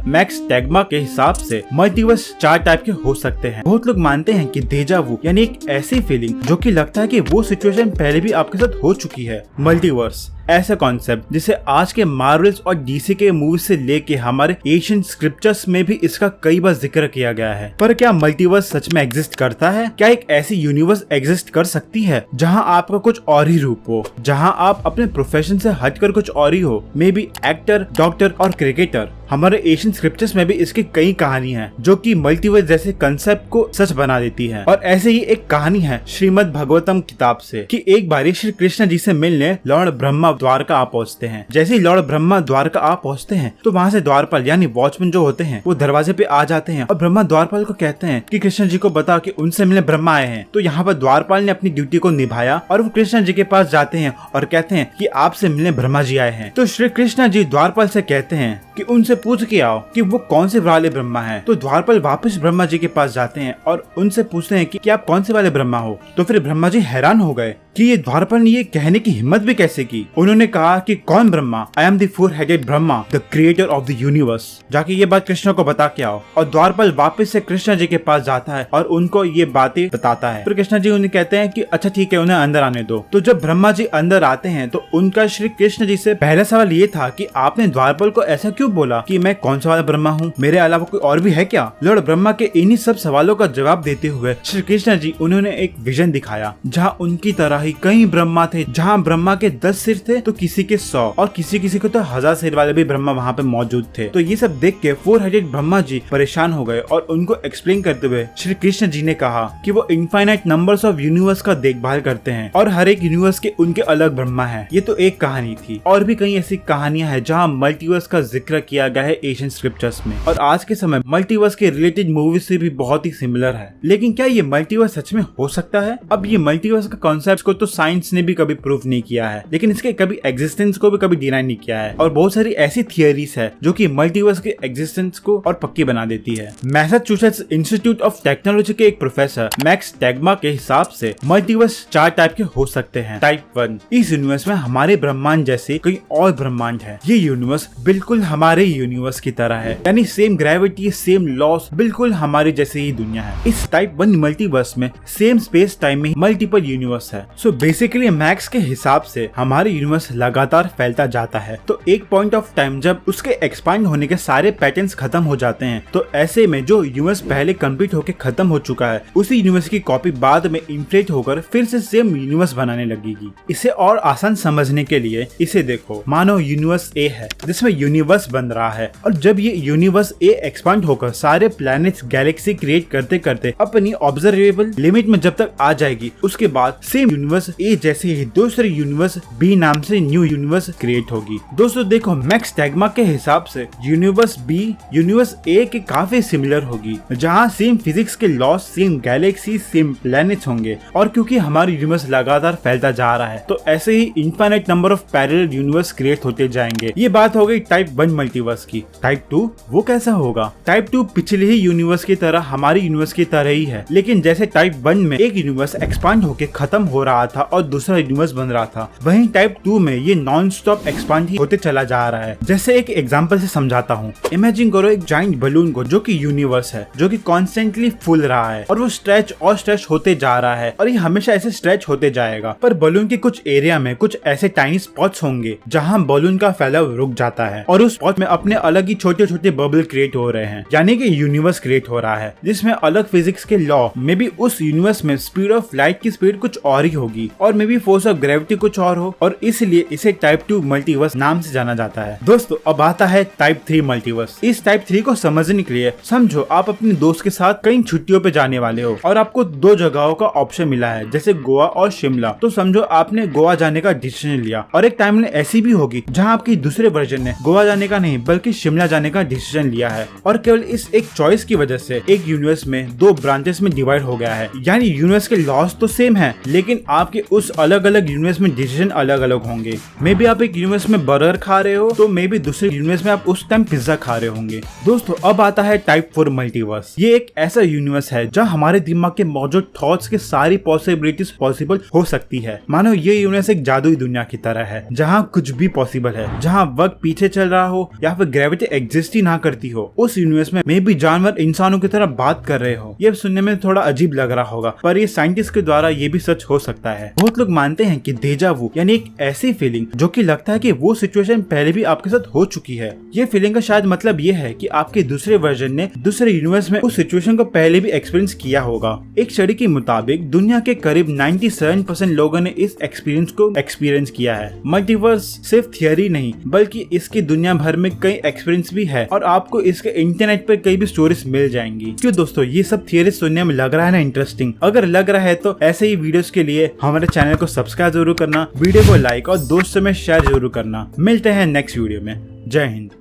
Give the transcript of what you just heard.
Max टैगमा के हिसाब से मल्टीवर्स 4 टाइप के हो सकते हैं। बहुत लोग मानते हैं कि डेजा वू यानी एक ऐसी फीलिंग जो कि लगता है कि वो सिचुएशन पहले भी आपके साथ हो चुकी है। मल्टीवर्स ऐसा कॉन्सेप्ट जिसे आज के मार्वल्स और डीसी के मूवीज से लेके हमारे एशियन स्क्रिप्चर्स में भी इसका कई बार जिक्र किया गया है। पर क्या मल्टीवर्स सच में एग्जिस्ट करता है? क्या एक ऐसी यूनिवर्स एग्जिस्ट कर सकती है जहां आपका कुछ और ही रूप हो, जहां आप अपने प्रोफेशन से हटकर कुछ और ही हो, मे बी एक्टर, डॉक्टर और क्रिकेटर? हमारे एशियन स्क्रिप्चर्स में भी इसकी कई कहानी है जो कि मल्टीवर्स जैसे कंसेप्ट को सच बना देती है। और ऐसे ही एक कहानी है श्रीमद् भागवतम किताब से कि एक बारी श्री कृष्ण जी से मिलने लॉर्ड ब्रह्मा द्वारका आ पहुंचते हैं। जैसे ही लॉर्ड ब्रह्मा द्वारका आ पहुंचते हैं तो वहाँ से द्वारपाल यानी वॉचमैन जो होते हैं वो दरवाजे पे आ जाते हैं और ब्रह्मा द्वारपाल को कहते हैं कि कृष्ण जी को बता कि उनसे मिलने ब्रह्मा आए हैं। तो यहाँ पर द्वारपाल ने अपनी ड्यूटी को निभाया और वो कृष्ण जी के पास जाते हैं और कहते हैं कि आपसे मिलने ब्रह्मा जी आए हैं। तो श्री कृष्ण जी द्वारपाल से कहते हैं कि उनसे पूछ के आओ कि वो कौन से वाले ब्रह्मा हैं। तो द्वारपाल वापस ब्रह्मा जी के पास जाते हैं और उनसे पूछते हैं कि आप कौन से वाले ब्रह्मा हो। तो फिर ब्रह्मा जी हैरान हो गए कि ये द्वारपाल ने ये कहने की हिम्मत भी कैसे की। उन्होंने कहा कि कौन Brahma? I am the 4-headed Brahma, the creator of the universe. जाके ये बात कृष्ण को बता के आओ। और द्वारपाल वापस से कृष्ण जी के पास जाता है और उनको ये बातें बताता है। फिर कृष्ण जी उन्हें कहते हैं कि अच्छा ठीक है, उन्हें अंदर आने दो। तो जब ब्रह्मा जी अंदर आते हैं तो उनका श्री कृष्ण जी से पहला सवाल ये था कि आपने द्वारपाल को ऐसा क्यों बोला कि मैं कौन सा वाला ब्रह्मा हूँ, मेरे अलावा कोई और भी है क्या? लॉर्ड ब्रह्मा के इन्हीं सब सवालों का जवाब देते हुए श्री कृष्ण जी उन्होंने एक विजन दिखाया जहाँ उनकी तरह ही कई ब्रह्मा थे। जहाँ ब्रह्मा के 10 सिर थे तो किसी के 100 और किसी को तो 1000 सिर वाले भी ब्रह्मा वहाँ पे मौजूद थे। तो ये सब देख के 4-headed ब्रह्मा जी परेशान हो गए और उनको एक्सप्लेन करते हुए श्री कृष्ण जी ने कहा कि वो इनफाइनाइट नंबर्स ऑफ यूनिवर्स का देखभाल करते हैं और हर एक यूनिवर्स के उनके अलग ब्रह्मा है। ये तो एक कहानी थी, और भी कई ऐसी कहानियां हैं जहाँ मल्टीवर्स का जिक्र किया गया है एशियन स्क्रिप्चर्स में। और आज के समय मल्टीवर्स के रिलेटेड मूवीज से भी बहुत ही सिमिलर है। लेकिन क्या ये मल्टीवर्स सच में हो सकता है? अब ये मल्टीवर्स का कॉन्सेप्ट को तो साइंस ने भी कभी प्रूव नहीं किया है, लेकिन इसके कभी एग्जिस्टेंस को भी कभी डिनाई नहीं किया है। और बहुत सारी ऐसी थियरीज है जो कि मल्टीवर्स के एग्जिस्टेंस को और पक्की बना देती है। मैसाचुसेट्स इंस्टीट्यूट ऑफ टेक्नोलॉजी के एक प्रोफेसर मैक्स टैगमा के हिसाब से मल्टीवर्स 4 टाइप के हो सकते हैं। टाइप 1, इस यूनिवर्स में हमारे ब्रह्मांड जैसे कई और ब्रह्मांड है। ये यूनिवर्स बिल्कुल हमारे यूनिवर्स की तरह है, यानी सेम ग्रेविटी, सेम लॉस, बिल्कुल हमारी जैसी ही दुनिया है। इस टाइप 1 मल्टीवर्स में सेम स्पेस टाइम में मल्टीपल यूनिवर्स है। सो बेसिकली मैक्स के हिसाब से हमारे यूनिवर्स लगातार फैलता जाता है। तो एक पॉइंट ऑफ टाइम जब उसके एक्सपांड होने के सारे पैटर्न्स खत्म हो जाते हैं तो ऐसे में जो यूनिवर्स पहले कंप्लीट होकर खत्म हो चुका है उसी यूनिवर्स की कॉपी बाद में इन्फ्लेट होकर फिर से सेम यूनिवर्स बनाने लगेगी। इसे और आसान समझने के लिए इसे देखो, मानो यूनिवर्स ए है जिसमें यूनिवर्स बन रहा है, और जब ये यूनिवर्स ए एक्सपांड होकर सारे प्लैनेट्स, गैलेक्सी क्रिएट करते करते अपनी ऑब्जर्वेबल लिमिट में जब तक आ जाएगी उसके बाद सेम यूनिवर्स ए जैसे ही दूसरे यूनिवर्स बी नाम से न्यू यूनिवर्स क्रिएट होगी। दोस्तों देखो, मैक्स टैगमा के हिसाब से यूनिवर्स बी यूनिवर्स ए के काफी सिमिलर होगी, जहाँ सेम फिजिक्स के loss, same Galaxy, same planets होंगे। और क्योंकि हमारी यूनिवर्स लगातार फैलता जा रहा है तो ऐसे ही infinite number of parallel universe create होते जाएंगे। ये बात हो गई टाइप 1 मल्टीवर्स की। टाइप 2 वो कैसा होगा? टाइप 2 पिछले ही यूनिवर्स की तरह हमारी यूनिवर्स की तरह ही है, लेकिन जैसे टाइप 1 में एक यूनिवर्स एक्सपांड होकर खत्म हो रहा था और दूसरा यूनिवर्स बन रहा था, वहीं टाइप 2 में ये नॉन स्टॉप एक्सपांड ही होते चला जा रहा है। जैसे एक एग्जांपल से समझाता हूँ, इमेजिन करो एक जाइंट बलून को जो कि यूनिवर्स है, जो कि कॉन्स्टेंटली फूल रहा है और वो स्ट्रेच और स्ट्रेच होते जा रहा है और ये हमेशा ऐसे स्ट्रेच होते जाएगा। पर बलून के कुछ एरिया में कुछ ऐसे टाइनी स्पॉट्स होंगे जहाँ बलून का फैलाव रुक जाता है और उस स्पॉट में अपने अलग ही छोटे छोटे बबल क्रिएट हो रहे हैं, यानी कि यूनिवर्स क्रिएट हो रहा है जिसमें अलग फिजिक्स के लॉ में भी उस यूनिवर्स में स्पीड ऑफ लाइट की स्पीड कुछ और ही होगी और may be force of gravity कुछ और हो, और इसलिए इसे टाइप 2 मल्टीवर्स नाम से जाना जाता है। दोस्तों अब आता है टाइप 3 मल्टीवर्स। इस टाइप 3 को समझने के लिए समझो आप अपने दोस्त के साथ कई छुट्टियों पे जाने वाले हो और आपको 2 जगहों का ऑप्शन मिला है, जैसे गोवा और शिमला। तो समझो आपने गोवा जाने का डिसीजन लिया, और एक टाइम ऐसी भी होगी जहाँ आपकी दूसरे वर्जन ने गोवा जाने का नहीं बल्कि शिमला जाने का डिसीजन लिया है, और केवल इस एक चॉइस की वजह से एक यूनिवर्स में 2 ब्रांचेस में डिवाइड हो गया है। यानी यूनिवर्स के लॉस तो सेम है, लेकिन आपके उस अलग अलग यूनिवर्स में डिसीजन अलग अलग होंगे। मे बी आप एक यूनिवर्स में बर्गर खा रहे हो तो मे बी दूसरे यूनिवर्स में आप उस टाइम पिज्जा खा रहे होंगे। दोस्तों अब आता है टाइप 4 मल्टीवर्स। ये एक ऐसा यूनिवर्स है जहाँ हमारे दिमाग के मौजूद थॉट्स की सारी पॉसिबिलिटीज पॉसिबल हो सकती है। मानो ये यूनिवर्स एक जादुई दुनिया की तरह है जहाँ कुछ भी पॉसिबल है, जहाँ वक्त पीछे चल रहा हो या फिर ग्रेविटी एग्जिस्ट ही ना करती हो। उस यूनिवर्स में मे बी जानवर इंसानों की तरह बात कर रहे हो। ये सुनने में थोड़ा अजीब लग रहा होगा, पर ये साइंटिस्ट के द्वारा ये भी सच हो सकता है। बहुत लोग मानते हैं कि डेजा वू यानी एक ऐसी फीलिंग जो कि लगता है कि वो सिचुएशन पहले भी आपके साथ हो चुकी है। ये फीलिंग का शायद मतलब ये है कि आपके दूसरे वर्जन ने दूसरे यूनिवर्स में उस सिचुएशन को पहले भी एक्सपीरियंस किया होगा। एक स्टडी के मुताबिक दुनिया के करीब 97% लोगों ने इस एक्सपीरियंस को एक्सपीरियंस किया है। मल्टीवर्स सिर्फ थियरी नहीं बल्कि इसकी दुनिया भर में कई एक्सपीरियंस भी है और आपको इसके इंटरनेट पर कई भी स्टोरीज मिल जाएंगी। क्यों दोस्तों, ये सब थियरी सुनने में लग रहा है ना इंटरेस्टिंग? अगर लग रहा है तो ऐसे ही वीडियोस के लिए हमारे चैनल को सब्सक्राइब जरूर करना, वीडियो को लाइक और दोस्तों में शेयर जरूर करना। मिलते हैं नेक्स्ट वीडियो में। जय हिंद।